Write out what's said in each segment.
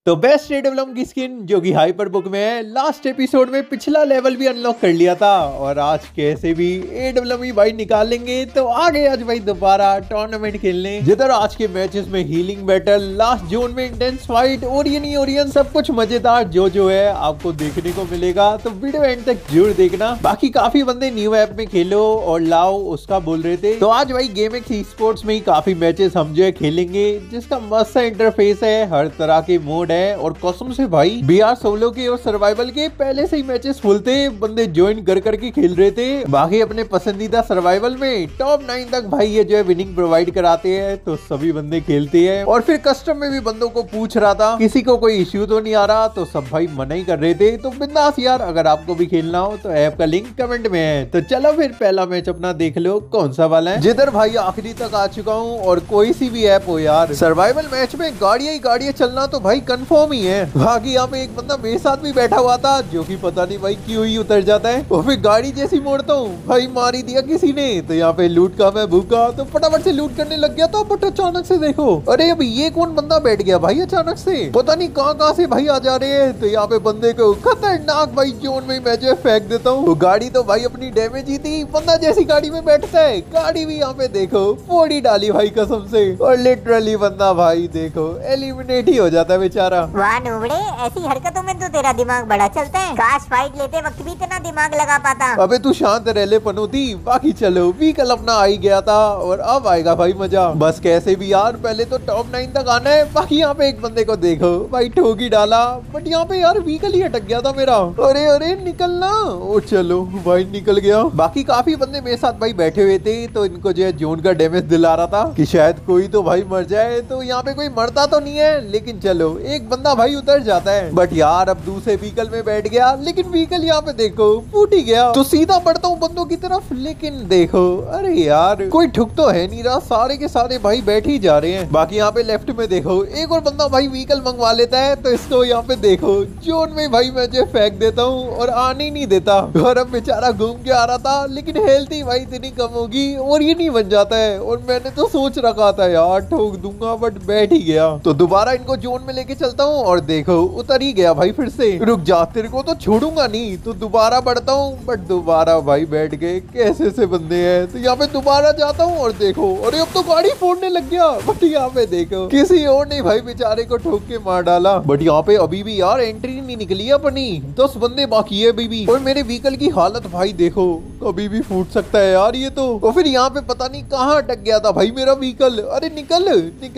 तो best AWM की skin जो कि हाइपर बुक में है, लास्ट एपिसोड में पिछला लेवल भी अनलॉक कर लिया था और आज कैसे भी एडब्ल्यूएम ही भाई निकाल लेंगे। तो आ गए आज भाई दोबारा टूर्नामेंट खेलने, जिधर आज के मैचेस में हीलिंग बैटल, लास्ट जोन में इंटेंस फाइट, ओरियन सब कुछ मजेदार जो है आपको देखने को मिलेगा। तो वीडियो एंड तक जरूर देखना। बाकी काफी बंदे न्यू ऐप में खेलो और लाओ उसका बोल रहे थे, तो आज भाई गेम एक्स ई स्पोर्ट्स में ही काफी मैचेस हम जो है खेलेंगे, जिसका मस्त सा इंटरफेस है, हर तरह के मोड है और कसम से भाई बीआर सोलो के और सर्वाइवल के पहले से ही मैचेस फुल थे, बंदे ज्वाइन कर करके खेल रहे थे। बाकी अपने पसंदीदा सर्वाइवल में टॉप 9 तक भाई ये जो है विनिंग प्रोवाइड कराते हैं, तो सभी बंदे खेलते हैं। और फिर कस्टम में भी बंदों को पूछ रहा था, किसी को कोई इश्यू तो नहीं आ रहा, तो सब भाई मना ही कर रहे थे। तो बिंदास यार, अगर आपको भी खेलना हो तो ऐप का लिंक कमेंट में है। तो चलो फिर पहला मैच अपना देख लो कौन सा वाला है, जिधर भाई आखिरी तक आ चुका हूँ। और कोई सी भी ऐप हो यार, सर्वाइवल मैच में गाड़ियां ही गाड़ियां चलना तो भाई कंफर्म ही है। बाकी यहाँ पे एक बंदा मेरे साथ भी बैठा हुआ था, जो कि पता नहीं भाई क्यों ही उतर जाता है। और फिर गाड़ी जैसी मोड़ता हूँ भाई मार ही दिया किसी ने। तो यहाँ पे लूट का मैं भूखा, तो फटाफट से लूट करने लग गया था। बट अचानक से देखो, अरे अब ये कौन बंदा बैठ गया भाई अचानक से, पता नहीं कहाँ से भाई आ जा रहे हैं। तो यहाँ पे बंदे को खतरनाक भाई जोन में मैं जो फेंक देता हूँ। गाड़ी तो भाई अपनी डैमेज ही थी, बंदा जैसी गाड़ी में बैठता है गाड़ी भी यहाँ पे देखो फोड़ी डाली भाई कसम से। और लिटरली बंदा भाई देखो एलिमिनेट ही हो जाता है बेचारा। वाह नूबड़े, ऐसी हरकतों में तो तेरा दिमाग बड़ा चलता है। काश फाइट लेते वक्त भी इतना दिमाग लगा पाता। अबे तू शांत रह ले पनौती। बाकी चलो व्हीकल अपना आ ही गया था और अब आएगा भाई मजा। बस कैसे भी यार पहले तो टॉप 9 तक आना है। बाकी यहाँ पे एक बंदे को देखो भाई ठोकी डाला, बट यहाँ पे यार व्हीकल ही अटक गया था मेरा। अरे अरे निकलना। ओ चलो भाई निकल गया। बाकी काफी बंदे मेरे साथ भाई बैठे हुए थे, तो इनको जो है जोन का डैमेज दिला रहा था कि शायद कोई तो भाई मर जाए। तो यहाँ पे कोई मरता तो नहीं है, लेकिन चलो एक बंदा भाई उतर जाता है। बट यार अब दूसरे व्हीकल में बैठ गया, लेकिन व्हीकल यहाँ पे देखो फूट ही गया। तो सीधा बढ़ता हूँ बंदों की तरफ, लेकिन देखो अरे यार कोई ठुक तो है नहीं रहा, सारे के सारे भाई बैठ ही जा रहे हैं। बाकी यहाँ पे लेफ्ट में देखो एक और बंदा भाई व्हीकल मंगवा लेता है, तो इसको यहाँ पे देखो जोन में भाई मैं जो फेंक देता हूँ और आने ही नहीं देता। और अब बेचारा घूम के आ रहा था, लेकिन हेल्थ ही भाई इतनी कम होगी और ये नहीं बन जाता है। और मैंने तो सोच रखा था यार ठोक दूंगा, बट बैठ ही गया। तो दोबारा इनको जोन में लेके चलता हूँ और देखो उतर ही गया भाई फिर से। रुक जा, तेरे को तो छोड़ूंगा नहीं। तो दोबारा बढ़ता हूँ, बट दोबारा भाई बैठ गए। कैसे से बंदे हैं। तो यहाँ पे दोबारा जाता हूँ और देखो अरे अब तो गाड़ी फोड़ने लग गया। बट यहाँ पे देखो किसी और ने भाई बेचारे को ठोक के मार डाला। बट यहाँ पे अभी भी यार एंट्री नहीं निकली है अपनी, 10 बंदे बाकी है अभी भी। और मेरे व्हीकल की हालत भाई देखो, कभी भी फूट सकता है यार ये तो। और फिर यहाँ पे पता नहीं कहाँ अटक गया था भाई मेरा व्हीकल। अरे निकल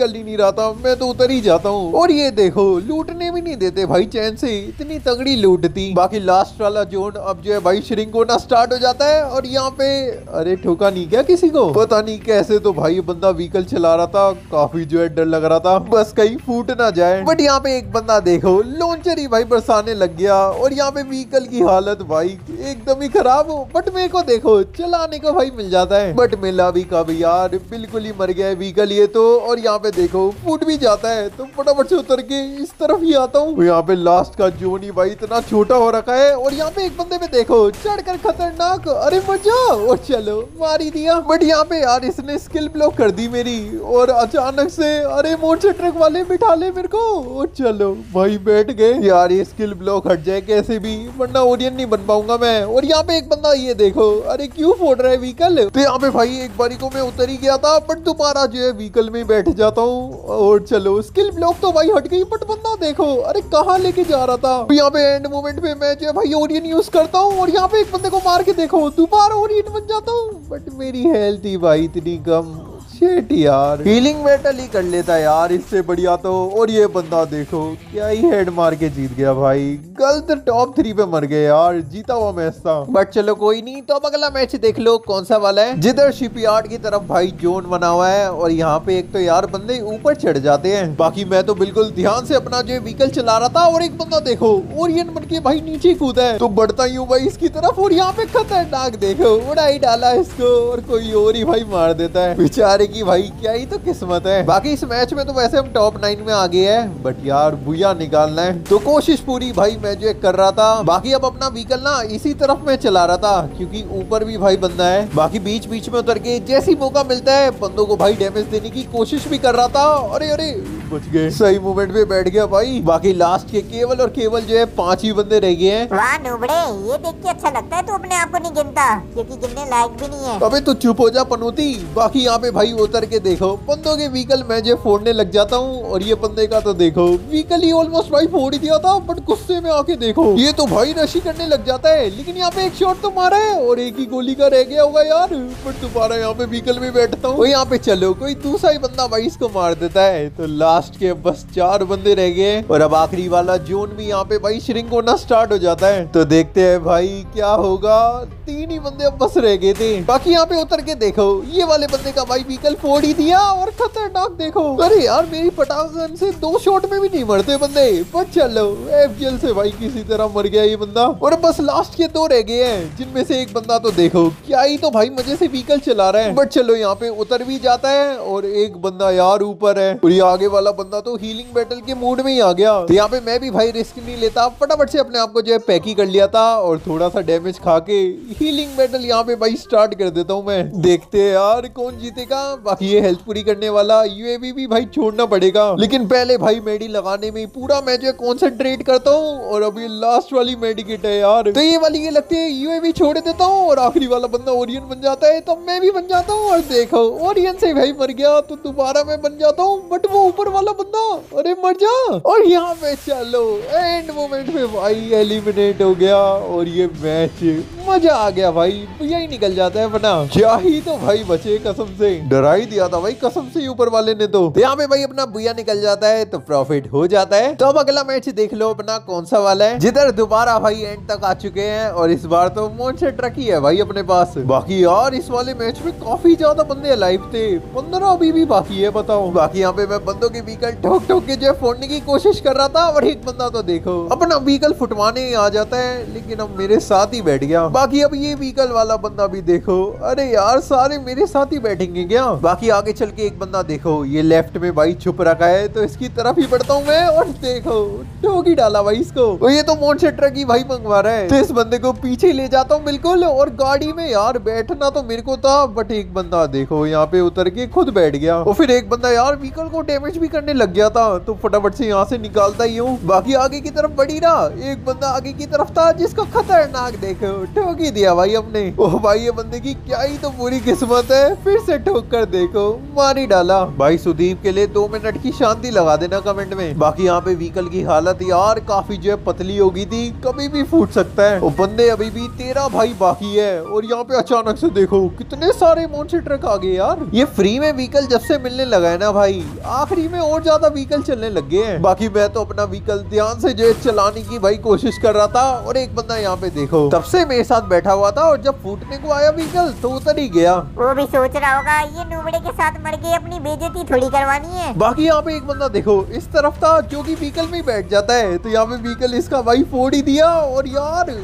ही नहीं रहा था, मैं तो उतर ही जाता हूँ। और ये देखो लूटने भी नहीं देते भाई चैन से, इतनी तगड़ी लूट थी। बाकी लास्ट वाला जोन अब जो है भाई श्रिंक होना स्टार्ट हो जाता है। और यहाँ पे अरे ठोका नहीं क्या किसी को, पता नहीं कैसे। तो भाई बंदा व्हीकल चला रहा था, काफी जो है डर लग रहा था बस कहीं फूट ना जाए। बट यहाँ पे एक बंदा देखो लॉन्चर ही भाई बरसाने लग गया। और यहाँ पे व्हीकल की हालत भाई एकदम ही खराब हो। बट मेरे को देखो चलाने को भाई मिल जाता है, बट मिला भी कब यार, बिल्कुल ही मर गया है व्हीकल ये तो। और यहाँ पे देखो फूट भी जाता है, तो फटाफट से उतर के इस तरफ ही आता हूँ। यहाँ पे लास्ट का जोन ही भाई इतना छोटा हो रखा है। और यहाँ पे एक बंदे पे देखो चढ़कर खतरनाक, अरे मजा। और चलो मार ही दिया। बट यहाँ पे यार इसने स्किल ब्लॉक कर दी मेरी। और अचानक से अरे मोड़ से ट्रक वाले बिठा ले मेरे को। और चलो भाई बैठ गए यार, ये स्किल ब्लॉक हट जाए कैसे भी, वरना ओरियन नहीं बन पाऊंगा मैं। और यहाँ पे एक बंदा ये देखो अरे क्यों फोड़ रहा है व्हीकल। तो यहाँ पे भाई एक बारी को मैं उतर ही गया था, बट दोबारा जो है व्हीकल में बैठ जाता हूँ। और चलो स्किल ब्लॉक तो भाई हट गई, बट बंदा देखो अरे कहाँ लेके जा रहा था। यहाँ पे एंड मोमेंट पे मैं जो है भाई ओरियन यूज करता हूँ और यहाँ पे एक बंदे को मार के देखो दोबारा ओरियन बन जाता हूँ। बट मेरी हेल्थ ही भाई इतनी कम, शिट यार हीलिंग बैटल ही कर लेता यार इससे बढ़िया तो। और ये बंदा देखो क्या ही हेड मार के जीत गया भाई, गलत टॉप 3 पे मर गए यार, जीता हुआ मैच था। बट चलो कोई नहीं। तो अब अगला मैच देख लो कौन सा वाला है, जिधर शिपयार्ड की तरफ भाई जोन बना हुआ है। और यहाँ पे एक तो यार बंदे ऊपर चढ़ जाते हैं, बाकी मैं तो बिल्कुल ध्यान से अपना जो व्हीकल चला रहा था। और एक बंदा देखो ओरियन बन के भाई नीचे कूदा है, तो बढ़ता ही हूँ भाई इसकी तरफ। और यहाँ पे खतरनाक देखो उड़ा ही डाला इसको, और कोई और ही भाई मार देता है बेचारे की भाई, क्या ही तो किस्मत है। बाकी इस मैच में तो वैसे हम टॉप 9 में आ गए हैं, बट यार बुया निकालना है, तो कोशिश पूरी भाई मैं जो कर रहा था। बाकी अब अपना व्हीकल ना इसी तरफ में चला रहा था, क्योंकि ऊपर भी भाई बंदा है। बाकी बीच बीच में उतर के जैसी मौका मिलता है बंदों को भाई डैमेज देने की कोशिश भी कर रहा था। अरे अरे बच गए, सही मोमेंट पे बैठ गया भाई। बाकी लास्ट के केवल और केवल जो है 5 ही बंदे रह गए हैं। वाह नूबड़े, ये देख के अच्छा लगता है तू अपने आप को नहीं गिनता, क्योंकि गिनने लायक भी नहीं है। अबे तू चुप हो जा पनौती। बाकी यहाँ पे भाई उतर के देखो बंदों के व्हीकल मैं जो फोड़ने लग जाता हूँ, और ये बंदे का तो देखो व्हीकल ही ऑलमोस्ट भाई फोड़ ही दिया था, बट गुस्से में आके देखो ये तो भाई रशी करने लग जाता है। लेकिन यहाँ पे एक शॉट तो मारा है और एक ही गोली का रह गया होगा यार, बट दोबारा यहाँ पे व्हीकल में बैठता हूँ। यहाँ पे चलो कोई दूसरा ही बंदा भाई इसको मार देता है। तो लास्ट के बस 4 बंदे रह गए और अब आखिरी वाला जोन भी यहाँ पे भाई श्रिंक होना स्टार्ट हो जाता है। तो देखते हैं भाई क्या होगा। 3 ही बंदे अब बस रह गए थे। बाकी यहाँ पे उतर के देखो ये वाले बंदे का भाई व्हीकल फोड़ ही दिया, और खतरनाक देखो। अरे यार मेरी पटाखन से 2 शॉट में भी नहीं मरते बंदे, पर चलो एफजेल से भाई किसी तरह मर गया ये बंदा। और बस लास्ट के 2 रह गए हैं, जिनमें से एक बंदा तो देखो क्या ही तो भाई मजे से व्हीकल चला रहा है। बट चलो यहाँ पे उतर भी जाता है और एक बंदा यार ऊपर है, और ये आगे वाला बंदा तो हीलिंग बैटल के मूड में ही आ गया। तो यहाँ पे मैं भी भाई रिस्क नहीं लेता, फटाफट से अपने आप को जो है पैक ही कर लिया था और थोड़ा सा डैमेज खा के हीलिंग बैटल यहाँ पे भाई स्टार्ट कर देता हूँ मैं। देखते हैं यार कौन जीतेगा। बाकी ये हेल्थ पूरी करने वाला यूएवी भी भाई छोड़ना पड़ेगा, लेकिन पहले भाई मेडी लगाने में पूरा मैं जो है कॉन्सेंट्रेट करता हूँ। और अभी लास्ट वाली मेडिकेट है यार, तो ये वाली ये लगती है यूएवी छोड़ देता हूँ और आखिरी वाला बंदा ओरियन बन जाता है, तो मैं भी बन जाता हूँ। और देखो ओरियन से भाई मर गया तो दोबारा मैं बन जाता हूँ, बट वो ऊपर वाला बंदा अरे मर जा। और यहाँ पे चलो एंड मोमेंट में भाई एलिमिनेट हो गया और ये मैच मजा आ गया भाई, यही निकल जाता है बना क्या ही तो भाई बचे, कसम से डरा ही दिया था भाई कसम से ऊपर वाले ने। तो यहाँ पे भाई अपना बुया निकल जाता है तो प्रॉफिट हो जाता है। तो अब अगला मैच देख लो अपना कौन सा वाला है, जिधर दोबारा भाई एंड तक आ चुके हैं और इस बार तो मोनसे ट्रक ही है भाई अपने पास। बाकी यार इस वाले मैच में काफी ज्यादा बंदे अलाइव थे, 15 अभी भी बाकी है बताओ। बाकी यहाँ पे मैं बंदों के व्हीकल ठोक ठोक के जो है फोड़ने की कोशिश कर रहा था, और एक बंदा तो देखो अपना व्हीकल फुटवाने आ जाता है, लेकिन अब मेरे साथ ही बैठ गया। बाकी अब ये व्हीकल वाला बंदा भी देखो, अरे यार सारे मेरे साथ ही बैठेंगे क्या। बाकी आगे चल के एक बंदा देखो ये लेफ्ट में भाई छुप रखा है, तो इसकी तरफ ही बढ़ता हूँ मैं और देखो ठोक ही डाला भाई इसको। और ये तो मोन से ट्रक ही भाई मंगवा रहा है, तो इस बंदे को पीछे ले जाता हूँ बिल्कुल। और गाड़ी में यार बैठना तो मेरे को था, बट एक बंदा देखो यहाँ पे उतर के खुद बैठ गया, और फिर एक बंदा यार व्हीकल को डैमेज भी करने लग गया था, तो फटाफट से यहाँ से निकालता ही हूँ। बाकी आगे की तरफ बढ़ी रहा, एक बंदा आगे की तरफ था जिसको खतरनाक देखो ठोक ही दिया भाई अपने। ओह भाई ये बंदे की क्या ही तो बुरी किस्मत है, फिर से ठोक कर देखो मार ही डाला। भाई सुदीप के लिए 2 मिनट की शांति लगा देना कमेंट में। बाकी यहाँ पे व्हीकल की हालत यार काफी जो है पतली हो गई थी, कभी भी फूट सकता है। और बंदे अभी भी 13 भाई बाकी है, और यहाँ पे अचानक से देखो कितने सारे मोनसे ट्रक आ गए यार। ये फ्री में व्हीकल जब से मिलने लगा है ना भाई, आखिरी में और ज्यादा व्हीकल चलने लग गए हैं। बाकी मैं तो अपना व्हीकल ध्यान से जो है चलाने की भाई कोशिश कर रहा था, और एक बंदा यहाँ पे देखो तब से मेरे साथ बैठा हुआ था, और जब फूटने को आया व्हीकल तो उतर ही गया। वो भी सोच रहा होगा ये नूबड़े के साथ मर के अपनी बेइज्जती थोड़ी करवानी है। बाकी यहाँ पे एक बंदा देखो इस तरफ था जो कि व्हीकल में बैठ जाता है, तो यहाँ पे व्हीकल इसका भाई फोड़ ही दिया, और यार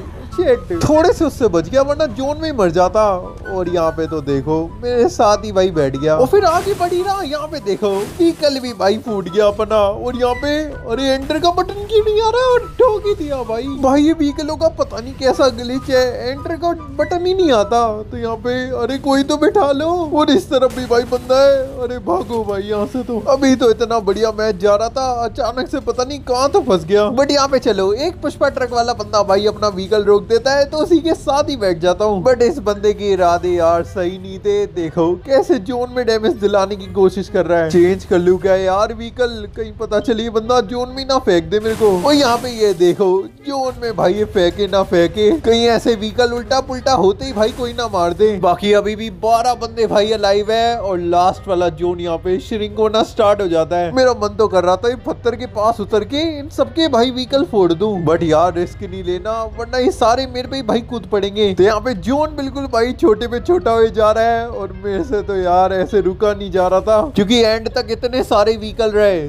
थोड़े से उससे बच गया वरना जोन में मर जाता। और यहाँ पे तो देखो मेरे साथ ही भाई बैठ गया, और फिर आगे बढ़ी रहा। यहाँ पे देखो व्हीकल भी भाई फूट गया अपना, और यहाँ पे अरे एंटर का बटन क्यों नहीं आ रहा, और ठोक ही दिया भाई ये व्हीकलों का पता नहीं कैसा ग्लिच है, एंटर का बटन ही नहीं आता। तो यहाँ पे अरे कोई तो बिठा लो, और इस तरफ भी भाई बंदा है, अरे भागो भाई यहाँ से। तो अभी तो इतना बढ़िया मैच जा रहा था, अचानक से पता नहीं कहाँ तो फंस गया। बट यहाँ पे चलो एक पुष्पा ट्रक वाला बंदा भाई अपना व्हीकल रोक देता है, तो उसी के साथ ही बैठ जाता हूँ। बट इस बंदे के इरादे यार सही नहीं थे, देखो कैसे जोन में डैमेज दिलाने की कोशिश कर रहा है। चेंज कर लूँ क्या यार व्हीकल, कहीं पता चली बंदा जोन में ना फेंक दे मेरे को। और यहाँ पे ये देखो जोन में भाई ये फेंके ना फेंके, कहीं ऐसे व्हीकल उल्टा पुल्टा होते ही भाई कोई ना मार दे। बाकी अभी भी 12 बंदे भाई अलाइव है, और लास्ट वाला जोन यहाँ पे श्रिंक होना स्टार्ट हो जाता है। मेरा मन तो कर रहा था पत्थर के पास उतर के इन सबके भाई व्हीकल फोड़ दूं, बट यार रिस्क नहीं लेना वरना ये सारे मेरे पे भाई कूद पड़ेंगे। तो यहाँ पे जोन बिल्कुल भाई छोटे पे छोटा हो जा रहा है, और मेरे से तो यार ऐसे रुका नहीं जा रहा था, क्योंकि एंड तक इतने सारे व्हीकल रहे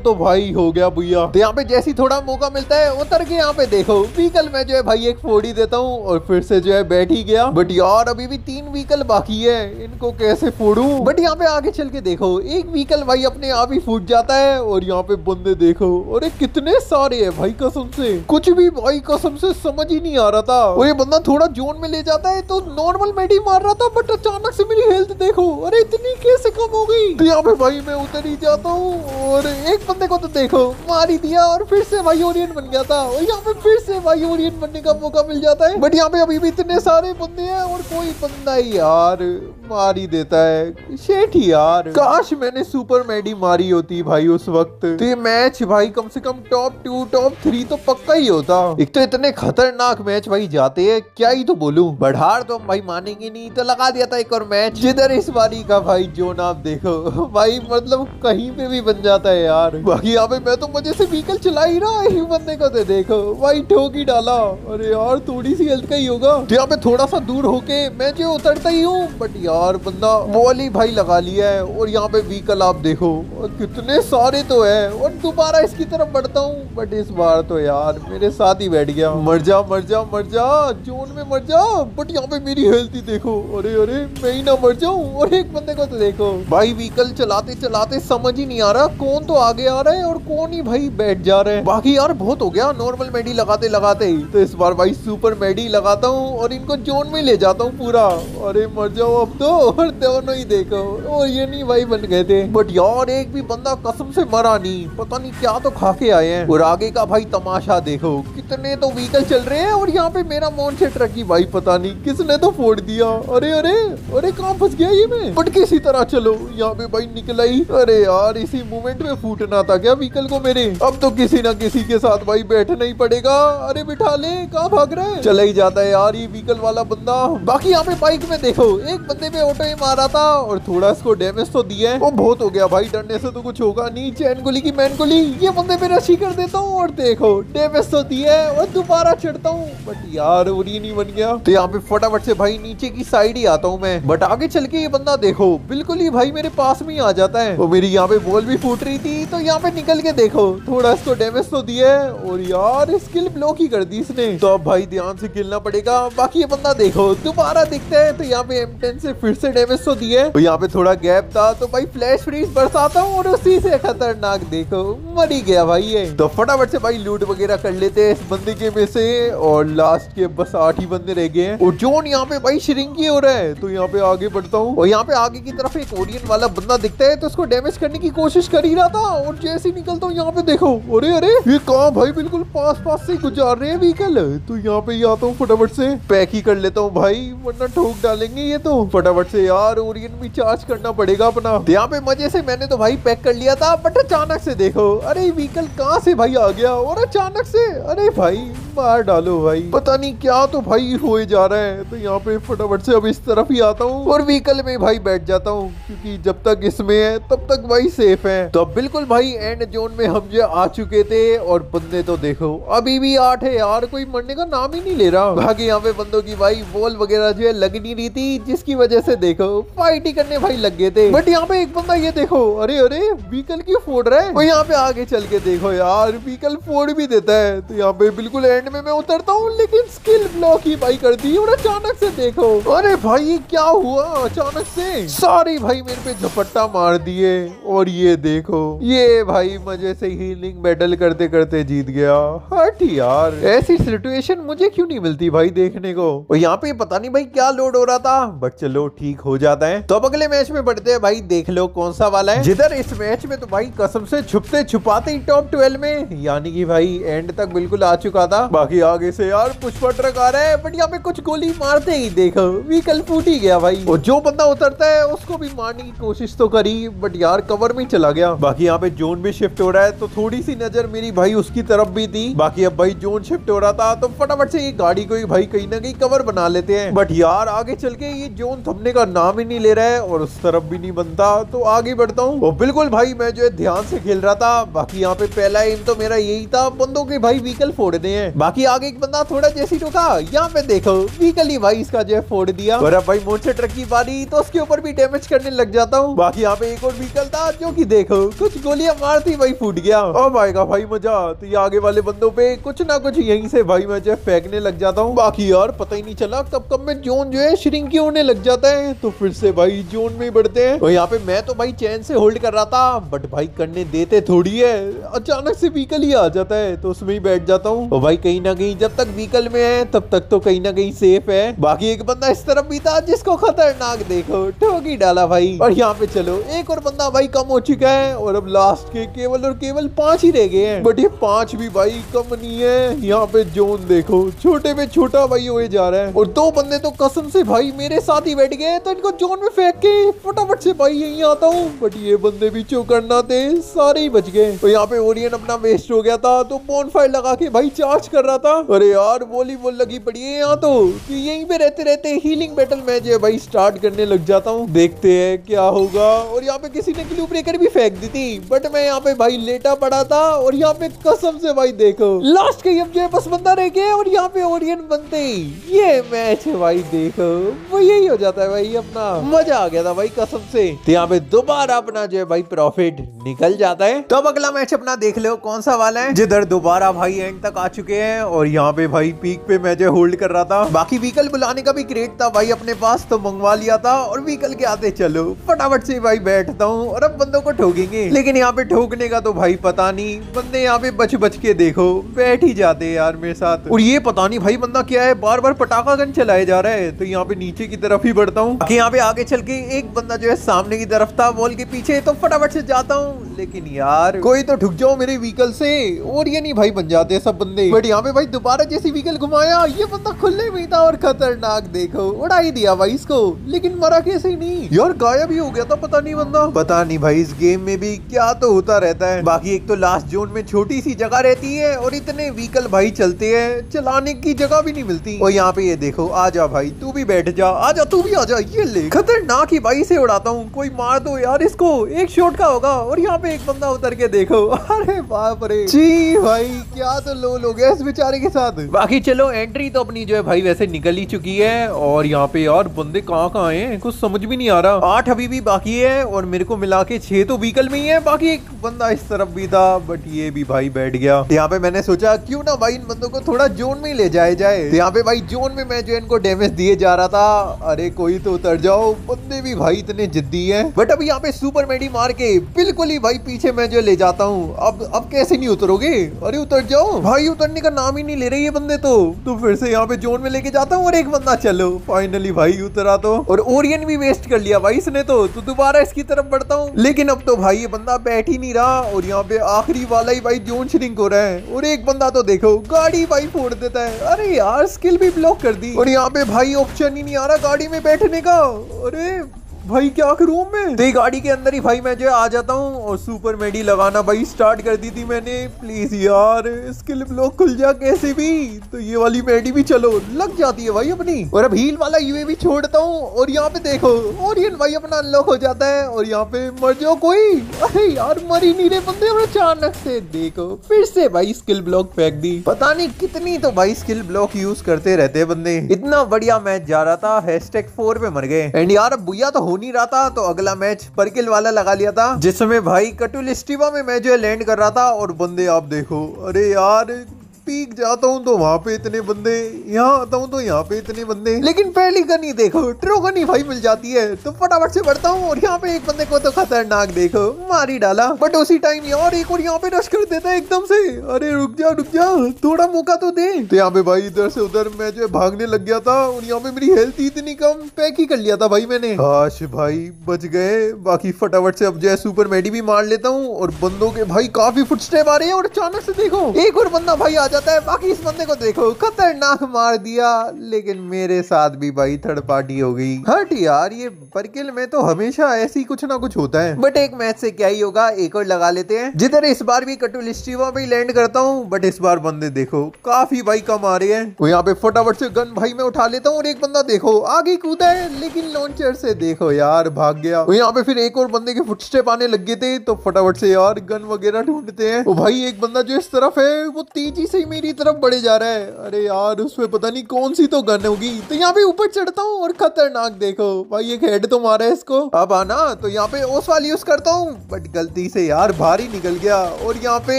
तो भाई हो गया भैया। तो यहाँ पे जैसी थोड़ा मौका मिलता है उतर के यहाँ पे देखो व्हीकल में जो है भाई एक फोड़ ही देता हूँ, और फिर से जो है बैठ ही गया। बट यार अभी भी 3 व्हीकल बाकी है, इनको कैसे फोड़ू। बट यहाँ पे आगे चल के देखो एक व्हीकल भाई अपने आप ही फूट जाता है, और यहाँ पे बंदे देखो अरे कितने सारे है भाई, कसम से कुछ भी भाई कसम से समझ ही नहीं आ रहा था और ये बंदा थोड़ा जोन में ले जाता है तो नॉर्मल मेडी मार रहा था, बट अचानक से मेरी हेल्थ देखो, अरे इतनी कैसे कम हो गई। तो यहाँ पे भाई मैं उतर ही जाता हूँ और एक बंदे को तो देखो मार ही दिया और फिर से भाई ओरियन बन गया था और यहाँ पे फिर से भाई ओरियन बनने का मौका मिल जाता है। बट यहाँ पे अभी भी इतने सारे बंदे हैं और कोई बंदा ही यार मार ही देता है। शेट ही यार, काश मैंने सुपर मेडी मारी होती भाई उस वक्त, तो ये मैच भाई कम से कम टॉप 2 टॉप 3 तो पक्का ही होता। एक तो इतने खतरनाक मैच भाई जाते हैं, क्या ही तो बोलूं। बढ़ार तो हम भाई मानेंगे नहीं, तो लगा दिया था एक और मैच, जिधर इस बारी का भाई जोन आप देखो भाई मतलब कहीं पे भी बन जाता है यार। बाकी यहाँ पे मैं तो मजे से व्हीकल चला ही रहा है, बंदे को तो देखो भाई ठोक ही डाला। अरे यार थोड़ी सी हेल्थ का ही होगा। तो यहाँ पे थोड़ा सा दूर होके मैं जो उतरता ही हूँ, बट यार बंदा वॉल ही भाई लगा लिया है और यहाँ पे व्हीकल आप देखो और कितने सारे तो है और दोबारा इसकी तरफ बढ़ता हूँ, बट इस बार तो यार मेरे साथ ही बैठ गया। मर जा मर जा मर जा, जोन में मर जा। बट यहाँ पे मेरी हेल्थ ही देखो, अरे अरे मैं ही ना मर जाऊं। और एक बंदे को तो देखो भाई व्हीकल चलाते चलाते समझ ही नहीं आ रहा कौन तो आगे आ रहा है और कौन ही भाई बैठ जा रहे हैं। बाकी यार बहुत हो गया नॉर्मल मेडी लगाते लगाते ही, तो इस बार भाई सुपर मेडी लगाता हूँ और इनको जोन में ले जाता हूँ पूरा। अरे मर जाओ अब तो, और दोनों ही देखो और ये नहीं भाई बन गए थे। बट यार एक भी बंदा कसम से मरा नहीं, पता नहीं क्या तो खा के आए हैं। और आगे का भाई तमाशा देखो, कितने तो व्हीकल चल रहे हैं और यहाँ पे मेरा मॉन्स्टर ट्रक ही भाई पता नहीं किसने तो फोड़ दिया। अरे अरे अरे कहाँ फंस गया ये मैं। बट किसी तरह चलो यहाँ पे भाई निकला ही। अरे यार इसी मोमेंट में फूटना था क्या व्हीकल को मेरे। अब तो किसी ना किसी के साथ भाई बैठना ही पड़ेगा। अरे बिठा ले, कहाँ भाग रहा है। चला ही जाता है यार ये व्हीकल वाला बंदा। बाकी यहाँ पे बाइक में देखो एक बंदे पे ऑटो ही मारा था और थोड़ा इसको डैमेज तो दिया है। वो बहुत हो गया भाई, डरने से तो कुछ होगा नहीं। चैन गोली की मैन गोली ये बंदे पे रशी कर देता हूँ और देखो डैमेज तो दिया है और दोबारा चढ़ता हूँ, बट यार वो नहीं बन गया। तो यहाँ पे फटाफट से भाई नीचे की साइड ही आता हूँ मैं। बट आगे चल के ये बंदा देखो बिल्कुल ही भाई मेरे पास में ही आ जाता है। वो मेरी यहाँ पे बॉल भी फूट रही थी तो यहाँ पे निकल के देखो थोड़ा इसको डैमेज तो दिया है और यार स्किल ब्लॉक ही कर दी इसने। तो अब भाई ध्यान से खेलना पड़ेगा। बाकी ये बंदा देखो दोबारा दिखता है तो यहाँ पे M10 से फिर से डैमेज तो दिया है। तो यहाँ पे थोड़ा गैप था तो भाई फ्लैश फ्रीज बरसाता हूँ और उसी से खतरनाक देखो मर ही गया भाई ये। तो फटाफट से भाई लूट वगैरह कर लेते हैं इस बंदे के में से और लास्ट के बस 8 ही बंदे रह गए हैं और जोन यहाँ पे भाई श्रिंक ही हो रहा है। तो यहाँ पे आगे बढ़ता हूँ और यहाँ पे आगे की तरफ एक ओरियन वाला बंदा दिखता है तो उसको डैमेज करने की कोशिश कर ही रहा था और जैसे ही निकलता हूँ यहाँ पे देखो अरे अरे ये कहाँ भाई बिल्कुल पास से गुजार रहे हैं व्हीकल। तो यहाँ पे ही आता हूँ फटाफट से पैक ही कर लेता हूँ भाई वरना ठोक डालेंगे ये। तो फटाफट से यार ओरियन भी चार्ज करना पड़ेगा अपना। यहाँ पे मजे से मैंने तो भाई पैक कर लिया था बट अचानक से देखो अरे व्हीकल कहाँ से भाई आ गया और अचानक से अरे भाई मार डालो भाई, पता नहीं क्या तो भाई हो जा रहा है। तो यहाँ पे फटाफट से अब इस तरफ ही आता हूँ और व्हीकल में भाई बैठ जाता हूँ क्योंकि जब तक इसमें है तब तक भाई सेफ है। तो अब बिल्कुल भाई एंड जोन में हम जो आ चुके थे और बंदे तो देखो अभी भी 8 है यार, कोई मरने का नाम ही नहीं ले रहा। बाकी यहाँ पे बंदों की भाई वॉल वगैरह जो है लग नहीं रही थी जिसकी वजह से देखो फाइट ही करने भाई लग गए थे। बट यहाँ पे एक बंदा ये देखो अरे अरे व्हीकल क्यों फोड़ रहा है। और यहाँ पे आगे चल के देखो यार व्हीकल फोड़ भी देता है। तो यहाँ पे बिल्कुल एंड में मैं उतरता हूँ लेकिन स्किल ब्लॉक ही भाई कर दी और अचानक से देखो अरे भाई ये क्या हुआ, अचानक से सारे भाई मेरे पे झपट्टा मार दिए और ये देखो ये भाई मजे से हीलिंग बैटल करते करते जीत गया। हट यार, ऐसी सिचुएशन मुझे क्यों नहीं मिलती भाई देखने को। और यहाँ पे पता नहीं भाई क्या लोड हो रहा था बट चलो ठीक हो जाता है। तो अब अगले मैच में बढ़ते हैं भाई, देख लो कौन सा वाला है। जिधर इस मैच में तो भाई कसम से छुपते छुपाते ही टॉप 12 में यानी कि भाई एंड तक बिल्कुल आ चुका था। बाकी आगे से यार पुष्पा ट्रक आ रहा है बट यहाँ पे कुछ गोली मारते ही देखो व्हीकल फूट ही गया भाई। और जो बंदा उतरता है उसको भी मारने की कोशिश तो करी बट यार कवर में चला गया। बाकी यहाँ पे जोन भी शिफ्ट हो रहा है तो थोड़ी सी नजर मेरी भाई उसकी तरफ भी थी। बाकी अब भाई जोन शिफ्ट हो रहा था तो फटाफट से ये गाड़ी को ही भाई कहीं ना कहीं कवर बना लेते हैं। बट यार आगे चल के ये जोन थमने का नाम ही नहीं ले रहा है और उस तरफ भी नहीं बनता। तो आगे बढ़ता हूँ और बिल्कुल भाई मैं जो है ध्यान से खेल रहा था। बाकी यहाँ पे पहला एम तो मेरा यही था बंदों के भाई व्हीकल फोड़ने हैं। बाकी आगे एक बंदा थोड़ा जैसी रुका यहाँ पे देखो व्हीकल ही भाई इसका जो है फोड़ दिया। और अब भाई मोटे ट्रक की बारी तो उसके ऊपर भी डैमेज करने लग जाता हूँ। बाकी यहाँ पे एक और व्हीकल था जो कि देखो कुछ गोलियां मारती भाई फूट गया। अब आएगा भाई मजा। तो ये आगे वाले बंदों पे कुछ ना कुछ यहीं से भाई मैं जो है फेंकने लग जाता हूँ। बाकी यार पता ही नहीं चला कब कब में जोन जो है श्रिंक होने लग जाता है। तो फिर से भाई जोन में बढ़ते हैं और यहाँ पे मैं तो भाई चैन से होल्ड कर रहा था बट भाई करने देते थोड़ी है, अचानक से व्हीकल ही आ जाता है तो उसमें ही बैठ जाता हूँ। और भाई कहीं ना कहीं जब तक व्हीकल में है तब तक तो कहीं ना कहीं सेफ है। बाकी एक बंदा इस तरफ भी था जिसको खतरनाक देखो ठोकी डाला भाई। और यहाँ पे चलो एक और बंदा भाई कम हो चुका है और अब लास्ट के केवल और केवल 5 ही रह गए हैं। बट ये 5 भी भाई कम नहीं है। यहाँ पे जोन देखो छोटे पे छोटा भाई हुए जा रहा है और 2 बंदे तो कसम से भाई मेरे साथ ही बैठ गए तो इनको जोन में फेंक के फटाफट से भाई यहीं आता हूँ। बट ये बंदे भी चौकन्ना थे, सारे ही बच गए। तो यहाँ पे ओरियन अपना वेस्ट हो गया था तो बोनफायर लगा के भाई चार्ज कर रहा था। अरे यार वॉलीबॉल लगी पड़ी है यहाँ तो कि यहीं पे रहते रहते हीलिंग बैटल मैच है भाई स्टार्ट करने लग जाता हूँ। देखते हैं क्या होगा। और यहाँ पे किसी ने ग्लू ब्रेकर भी फेंक दी थी बट मैं यहाँ पे भाई लेटा पड़ा था और यहाँ पे कसम से भाई देखो लास्ट के अब जो है बस बंदा रह गया और यहाँ पे ओरियन बनते ही ये मैच है भाई देखो वो यही हो जाता है भाई। अपना मजा आ गया था भाई कसम से। तो यहाँ पे दोबारा अपना जो है भाई प्रॉफिट निकल जाता है। तो अब अगला मैच अपना देख लो कौन सा वाला है जिधर दोबारा भाई एंड तक आ चुके हैं और यहाँ पे भाई पीक पे मैं जो होल्ड कर रहा था। बाकी व्हीकल बुलाने का भी क्रेट था भाई अपने पास तो मंगवा लिया था और व्हीकल के आते चलो फटाफट से भाई बैठता हूँ और अब बंदों को ठोकेंगे। लेकिन यहाँ पे ठोकने का तो भाई पता नहीं, बंदे यहाँ पे बच बच के देखो बैठ ही जाते हैं यार मेरे साथ। और ये पता नहीं भाई बंदा क्या है बार बार पटाखा गन चलाए जा रहा है। तो यहाँ पे नीचे की तरफ ही बढ़ता हूँ। यहाँ पे आगे चल के एक बंदा जो है सामने की तरफ था वॉल के पीछे तो फटाफट से जाता हूँ। लेकिन यार कोई तो ठुक जाओ मेरे व्हीकल से और ये नहीं भाई बन जाते सब बंदे। बट यहाँ पे भाई दोबारा जैसी व्हीकल घुमाया ये बंदा खुले में था और खतरनाक देखो उड़ा ही दिया भाई इसको। लेकिन मरा कैसे नहीं यार, गायब ही हो गया था पता नहीं बंदा। पता नहीं भाई इस गेम में भी क्या तो होता रहता है। बाकी एक तो लास्ट जोन में छोटी सी जगह रहती है और इतने व्हीकल भाई चलते हैं चलाने की जगह भी नहीं मिलती। और यहाँ पे ये देखो आजा भाई तू भी बैठ जा, आजा तू भी आजा। ये ले खतरनाक ही भाई से उड़ाता हूँ, कोई मार दो यार इसको, एक शॉट का होगा। और यहाँ पे एक बंदा उतर के देखो, अरे बाप रे जी भाई क्या तो लोल हो गया इस बेचारे के साथ। बाकी चलो एंट्री तो अपनी जो है भाई वैसे निकल ही चुकी है। और यहाँ पे यार बंदे कहाँ कहाँ हैं कुछ समझ भी नहीं आ रहा। 8 अभी भी बाकी है और मेरे को मिला के 6 तो व्हीकल में ही है। बाकी एक बंदा इस तरफ भी था बट ये भी भाई बैठ गया। यहाँ पे मैंने सोचा क्यों ना भाई इन बंदों को थोड़ा जोन में ही ले जाए जाए। यहाँ पे भाई जोन में मैं जो इनको डैमेज दिए जा रहा था। अरे कोई तो उतर जाओ, बंदे भी भाई इतने जिद्दी है। बट अब यहाँ पे सुपर मेडी मार के बिल्कुल ही भाई पीछे मैं जो ले जाता हूँ। अब कैसे नहीं उतरोगे, अरे उतर जाओ भाई, उतरने का नाम ही नहीं ले रहे ये बंदे तो फिर से यहाँ पे जोन में लेके जाता हूँ। और एक बंदा चलो फाइनली भाई उतरा तो, और ओरियन भी वेस्ट कर लिया भाई इसने तो दोबारा इसकी तरफ बढ़ता हूँ। लेकिन अब तो भाई ये बंदा बैठ ही नहीं रहा और यहाँ पे आखिरी वाला ही भाई जोन श्रिंक हो रहा है। और एक बंदा तो देखो गाड़ी भाई फोड़ देता है, अरे यार स्किल भी ब्लॉक कर दी। और यहाँ पे भाई ऑप्शन ही नहीं आ रहा गाड़ी में बैठने का। अरे भाई क्या करूं मैं, तो गाड़ी के अंदर ही भाई मैं जो आ जाता हूँ और सुपर मेडी लगाना भाई स्टार्ट कर दी थी मैंने। प्लीज यार स्किल ब्लॉक खुल जा कैसे भी, तो ये वाली मेडी भी चलो लग जाती है भाई अपनी। और अब हील वाला यूएवी छोड़ता हूँ और यहाँ पे देखो ओरियन भाई अपना अनलॉक हो जाता है। और यहाँ पे मर जाओ कोई, अरे यार मर ही नहीं रहे बंदे अचानक से देखो फिर से भाई स्किल ब्लॉक फेंक दी। पता नहीं कितनी तो भाई स्किल ब्लॉक यूज करते रहते हैं बंदे। इतना बढ़िया मैच जा रहा था, #4 पे मर गए। एंड यार अब बुया तो हो नहीं रहा था तो अगला मैच परकिल वाला लगा लिया था जिसमें भाई कटुलिस्टिवा में मैं जो है लैंड कर रहा था। और बंदे आप देखो, अरे यार पीक जाता हूँ तो वहां पे इतने बंदे, यहाँ आता हूँ तो यहाँ पे इतने बंदे। लेकिन पहली गन ही देखो ट्रो गन ही भाई मिल जाती है तो फटाफट से बढ़ता हूँ। और यहाँ पे एक बंदे को तो खतरनाक देखो मार ही डाला। बट उसी टाइम यार एक और यहाँ पे रश कर देता है एकदम से, अरे रुक जा थोड़ा मौका तो दे। तो यहाँ पे भाई इधर से उधर मैं जो है भागने लग गया था और यहाँ पे मेरी हेल्थ इतनी कम, पैक ही कर लिया था भाई मैंने। काश भाई बच गए। बाकी फटाफट से अब जो है सुपर मेडी भी मार लेता हूँ। और बंदों के भाई काफी फुटस्टेप आ रहे हैं और अचानक से देखो एक और बंदा भाई जाता है। बाकी इस बंदे को देखो खतरनाक मार दिया। लेकिन मेरे साथ भी भाई थर्ड पार्टी हो गई। हट यार ये परकिल में तो हमेशा ऐसी कुछ ना कुछ होता है। बट एक मैच से क्या ही होगा, एक और लगा लेते हैं जिधर इस बार भी कटुलिस्टिवा पे लैंड करता हूँ। बट इस बार बंदे देखो काफी भाई कम आ रहे हैं। तो यहाँ पे फटाफट से गन भाई मैं उठा लेता हूँ और एक बंदा देखो आगे कूदा है लेकिन लॉन्चर से देखो यार भाग गया। तो यहाँ पे फिर एक और बंदे के फुटस्टेप आने लग गए थे तो फटाफट से यार गन वगैरह ढूंढते हैं। तो भाई एक बंदा जो इस तरफ है वो तेजी से मेरी तरफ बढ़े जा रहा है। अरे यार उसमें पता नहीं कौन सी तो गन होगी। तो यहाँ पे ऊपर चढ़ता हूँ और खतरनाक देखो भाई एक हेड तो मारा है इसको। अब आना तो यहाँ पे ओस वाली यूज करता हूँ बट गलती से यार भारी निकल गया। और यहाँ पे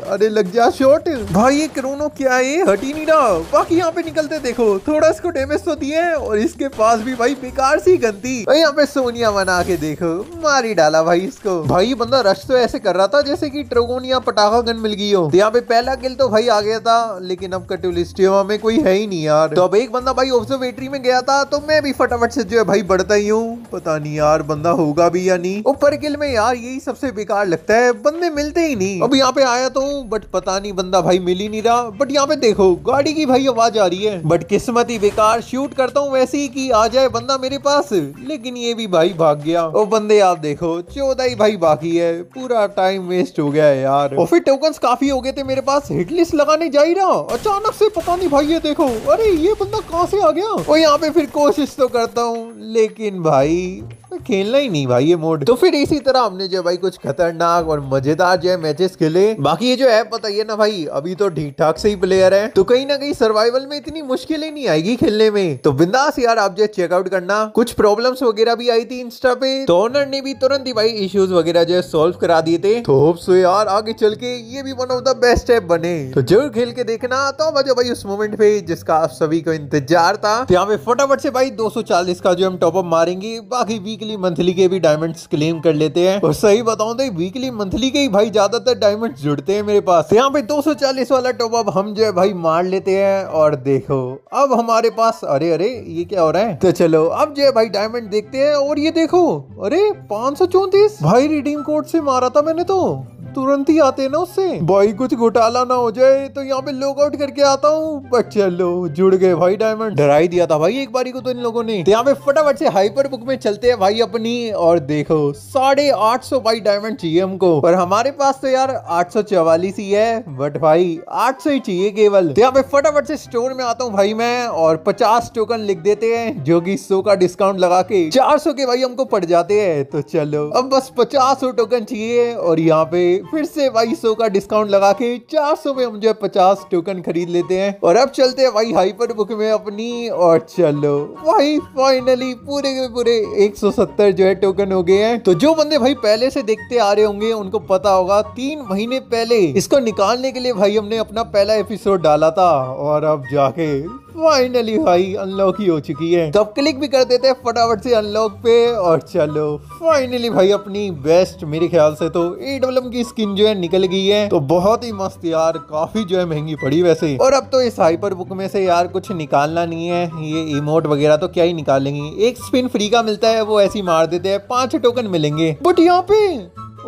अरे लग जा शॉट भाई, ये क्रोनो क्या है हट ही नहीं रहा। बाकी यहाँ पे निकलते देखो थोड़ा इसको डैमेज तो दिए और इसके पास भी भाई बेकार सी गन थी। यहाँ पे सोनिया बना के देखो मार ही डाला भाई इसको। भाई बंदा रश तो ऐसे कर रहा था जैसे कि ट्रोगोनिया पटाखा गन मिल गई हो। तो यहाँ पे पहला किल तो भाई आ गया था, लेकिन अब कैटलिस्टियम में कोई है ही नहीं यार। तो अब एक बंदा भाई ऑब्जर्वेटरी में गया था, तो मैं भी फटाफट से जो है भाई बढ़ता ही हूँ। पता नहीं यार बंदा होगा भी या नहीं। ऊपर किल में यार यही सबसे बेकार लगता है, बंदे मिलते ही नहीं। अब यहाँ पे आया तो बट पता नहीं बंदा भाई मिल ही नहीं रहा। बट यहाँ पे देखो गाड़ी की भाई आवाज आ रही है, बट किस्मत ही बेकार, शूट करता हूँ वैसे ही कि आ जाए बंदा मेरे पास, लेकिन ये भी भाई भाग गया। और बंदे आप देखो 14 ही भाई बाकी है, पूरा टाइम वेस्ट हो गया है यार। और फिर टोकन्स काफी हो गए थे मेरे पास, हिट लिस्ट लगाने जा ही रहा, अचानक से पता नहीं भाई ये देखो, अरे ये बंदा कहाँ से आ गया। और यहाँ पे फिर कोशिश तो करता हूँ, लेकिन भाई खेलना ही नहीं भाई ये मोड। तो फिर इसी तरह हमने जो भाई कुछ खतरनाक और मजेदार जो है मैचेस खेले। बाकी ये जो है बताइए ना भाई, अभी तो ठीक ठाक से ही प्लेयर है, तो कहीं ना कहीं सर्वाइवल में इतनी मुश्किलें नहीं आएगी खेलने में। तो बिंदास यार आप जो चेकआउट करना। कुछ प्रॉब्लम्स वगैरह भी आई थी इंस्टा पे, तो ओनर ने भी तुरंत ही भाई इश्यूज वगैरह जो है सॉल्व करा दिए थे। तो होप सो यार आगे चल के ये भी one of the best app बने। तो जरूर खेल के देखना। तो अब भाई उस मोमेंट पे जिसका आप सभी को इंतजार था, तो यहाँ पे फटाफट से भाई 240 का जो हम टॉपअप मारेंगे। बाकी वीकली मंथली के भी डायमंड्स क्लेम कर लेते हैं। और सही बताऊं तो वीकली मंथली के ही भाई ज्यादातर डायमंड्स जुड़ते हैं मेरे पास। यहाँ पे 240 वाला टॉपअप हम जो है भाई मार लेते हैं। और देखो अब हमारे पास, अरे अरे ये क्या हो रहा है। तो चलो अब जो है भाई डायमंड देखते हैं। और ये देखो अरे 534 भाई रिडीम कोड से मारा था मैंने, तो तुरंत ही आते हैं ना उससे। भाई कुछ घोटाला ना हो जाए, तो यहाँ पे लॉग आउट करके आता हूँ। बट चलो जुड़ गए भाई डायमंड, डरा ही दिया था भाई एक बारी को तो इन लोगों ने। तो यहाँ पे फटाफट से हाइपर बुक में चलते हैं भाई अपनी। और देखो 850 भाई डायमंड चाहिए हमको, पर हमारे पास तो यार 844 ही है। बट भाई 800 ही चाहिए केवल। तो यहाँ पे फटाफट से स्टोर में आता हूँ भाई मैं, और 50 टोकन लिख देते हैं, जो कि 100 का डिस्काउंट लगा के 400 के भाई हमको पड़ जाते हैं। तो चलो अब बस 50 टोकन चाहिए, और यहाँ पे फिर से भाई 100 का डिस्काउंट लगा के 400 में हम जो है 50 टोकन खरीद लेते हैं। और अब चलते हैं भाई हाइपर बुक में अपनी। और चलो भाई फाइनली पूरे के पूरे 170 जो है टोकन हो गए हैं। तो जो बंदे भाई पहले से देखते आ रहे होंगे उनको पता होगा 3 महीने पहले इसको निकालने के लिए भाई हमने अपना पहला एपिसोड डाला था। और अब जाके फाइनली भाई अनलॉक ही हो चुकी है। तो अब क्लिक भी कर देते हैं फटाफट से अनलॉक पे। और चलो फाइनली भाई अपनी बेस्ट, मेरे ख्याल से तो 8 की स्किन जो है निकल गई है। तो बहुत ही मस्त यार, काफी जो है महंगी पड़ी वैसे। और अब तो इस हाइपर बुक में से यार कुछ निकालना नहीं है, ये इमोट वगैरह तो क्या ही निकालेंगे। एक स्पिन फ्री का मिलता है, वो ऐसे ही मार देते हैं, 5 टोकन मिलेंगे। बट यहाँ पे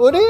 अरे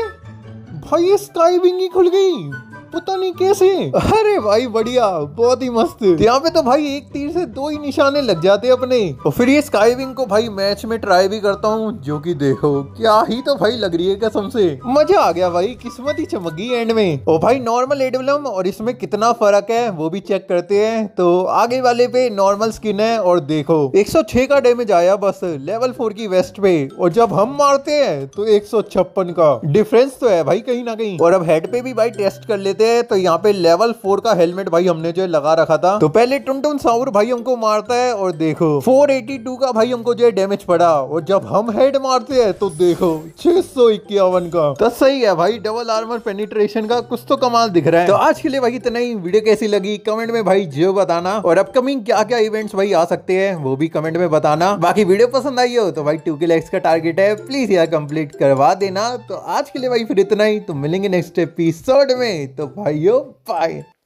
भाई ये स्काई विंग ही खुल गई, पता नहीं कैसे। अरे भाई बढ़िया, बहुत ही मस्त। यहाँ पे तो भाई एक तीर से 2 ही निशाने लग जाते अपने। और फिर ये स्काई विंग को भाई मैच में ट्राई भी करता हूँ, जो कि देखो क्या ही तो भाई लग रही है कसम से। मजा आ गया भाई, किस्मत ही चमक गई एंड में। और भाई नॉर्मल एडवलम और इसमें कितना फर्क है वो भी चेक करते हैं। तो आगे वाले पे नॉर्मल स्किन है, और देखो 106 का डैमेज आया बस लेवल 4 की वेस्ट पे। और जब हम मारते हैं तो 156 का डिफरेंस तो है भाई कहीं ना कहीं। और अब हेड पे भी भाई टेस्ट कर लेते हैं। तो यहाँ पे लेवल 4 का हेलमेट भाई हमने जो है लगा रखा था। तो पहले टुनटुन साउर भाई हमको मारता है, और देखो 482 का भाई हमको जो है डैमेज पड़ा। और जब हम हेड मारते हैं तो देखो 651 का। तो सही है भाई, डबल आर्मर पेनिट्रेशन का कुछ तो कमाल दिख रहा है। तो आज के लिए भाई इतना ही। वीडियो कैसी लगी कमेंट में भाई जो बताना, और अपकमिंग क्या क्या इवेंट्स भाई आ सकते हैं वो भी कमेंट में बताना। बाकी वीडियो पसंद आई हो तो भाई 2K लाइक्स का टारगेट है, प्लीज यार कंप्लीट करवा देना। तो आज के लिए भाई फिर इतना ही, तो मिलेंगे नेक्स्ट एपिसोड में। तो भाइयों बाय।